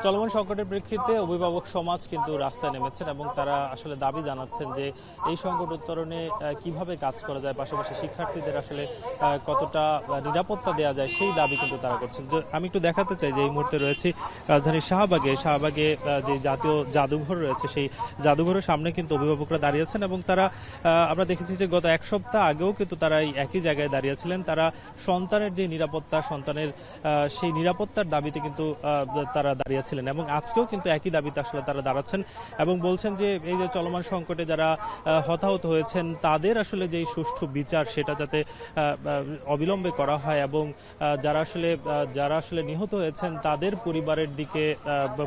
চলমান সংকটের প্রেক্ষিতে অভিভাবক সমাজ কিন্তু রাস্তায় নেমেছেন এবং তারা আসলে দাবি জানাচ্ছেন যে এই সংকট উত্তরণে কিভাবে কাজ করা যায়, পাশাপাশি শিক্ষার্থীদের আসলে কতটা নিরাপত্তা দেওয়া যায় সেই দাবি কিন্তু তারা করছেন। আমি একটু দেখাতে চাই যে এই মুহূর্তে রয়েছে রাজধানীর শাহবাগে যে জাতীয় জাদুঘর রয়েছে, সেই জাদুঘরের সামনে কিন্তু অভিভাবকরা দাঁড়িয়েছেন এবং তারা আমরা দেখেছি যে গত এক সপ্তাহ আগেও কিন্তু তারা এই একই জায়গায় দাঁড়িয়েছিলেন। তারা সন্তানের যে নিরাপত্তা, সন্তানের সেই নিরাপত্তার দাবিতে কিন্তু তারা দাঁড়িয়েছিলেন এবং আজকেও কিন্তু একই দাবিতে আসলে তারা দাঁড়াচ্ছেন এবং বলছেন যে এই যে চলমান সংকটে যারা হতাহত হয়েছেন তাদের আসলে যেই সুষ্ঠু বিচার সেটা যাতে অবিলম্বে করা হয় এবং যারা আসলে নিহত হয়েছেন তাদের পরিবারের দিকে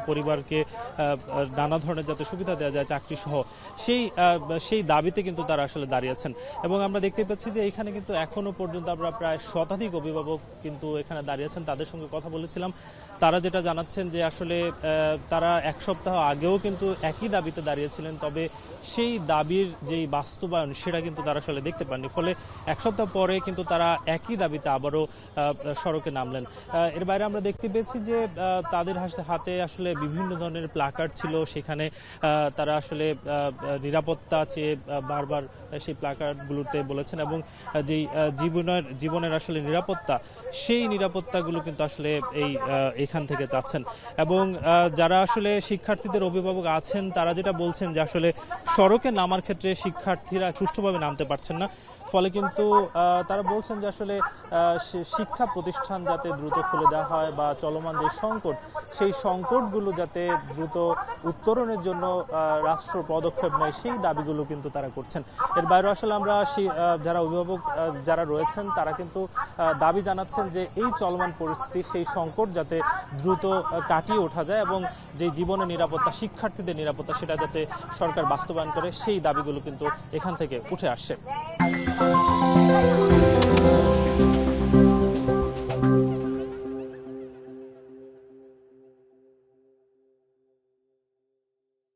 পরিবারকে নানা ধরনের যাতে সুবিধা দেওয়া যায় চাকরি সহ সেই দাবিতে কিন্তু তারা আসলে দাঁড়িয়েছেন। এবং আমরা দেখতে পাচ্ছি যে এখানে কিন্তু এখনো পর্যন্ত আমরা প্রায় শতাধিক অভিভাবক কিন্তু এখানে দাঁড়িয়েছেন, তাদের সঙ্গে কথা বলেছিলাম। তারা যেটা জানাচ্ছেন যে আসলে তারা এক সপ্তাহ আগেও কিন্তু একই দাবিতে দাঁড়িয়েছিলেন, তবে সেই দাবির যেই বাস্তবায়ন সেটা কিন্তু তারা আসলে দেখতে পাননি। ফলে এক সপ্তাহ পরে কিন্তু তারা একই দাবিতে আবারও সড়কে নামলেন। এর বাইরে আমরা দেখতে পেয়েছি যে তাদের হাতে আসলে বিভিন্ন ধরনের প্ল্যাকার্ড ছিল, সেখানে তারা আসলে নিরাপত্তা চেয়ে বারবার সেই প্ল্যাকার্ডগুলোতে বলেছেন এবং যেই জীবনের আসলে নিরাপত্তা, সেই নিরাপত্তাগুলো কিন্তু আসলে এখান থেকে চাচ্ছেন। এবং যারা আসলে শিক্ষার্থীদের অভিভাবক আছেন তারা যেটা বলছেন যে আসলে সড়কে নামার ক্ষেত্রে শিক্ষার্থীরা সুষ্ঠুভাবে নামতে পারছেন না, ফলে কিন্তু তারা বলছেন যে আসলে শিক্ষা প্রতিষ্ঠান যাতে দ্রুত খুলে দেওয়া হয় বা চলমান যে সংকট সেই সংকটগুলো যাতে দ্রুত উত্তরণের জন্য রাষ্ট্র পদক্ষেপ নেয় সেই দাবিগুলো কিন্তু তারা করছেন। এর বাইরে আসলে আমরা যারা অভিভাবক যারা রয়েছেন তারা কিন্তু দাবি জানাচ্ছেন যে এই চলমান পরিস্থিতি সেই সংকট যাতে দ্রুত কাটিয়ে ওঠা যায় এবং যে জীবনের নিরাপত্তা, শিক্ষার্থীদের নিরাপত্তা সেটা যাতে সরকার বাস্তবায়ন করে সেই দাবিগুলো কিন্তু এখান থেকে উঠে আসছে।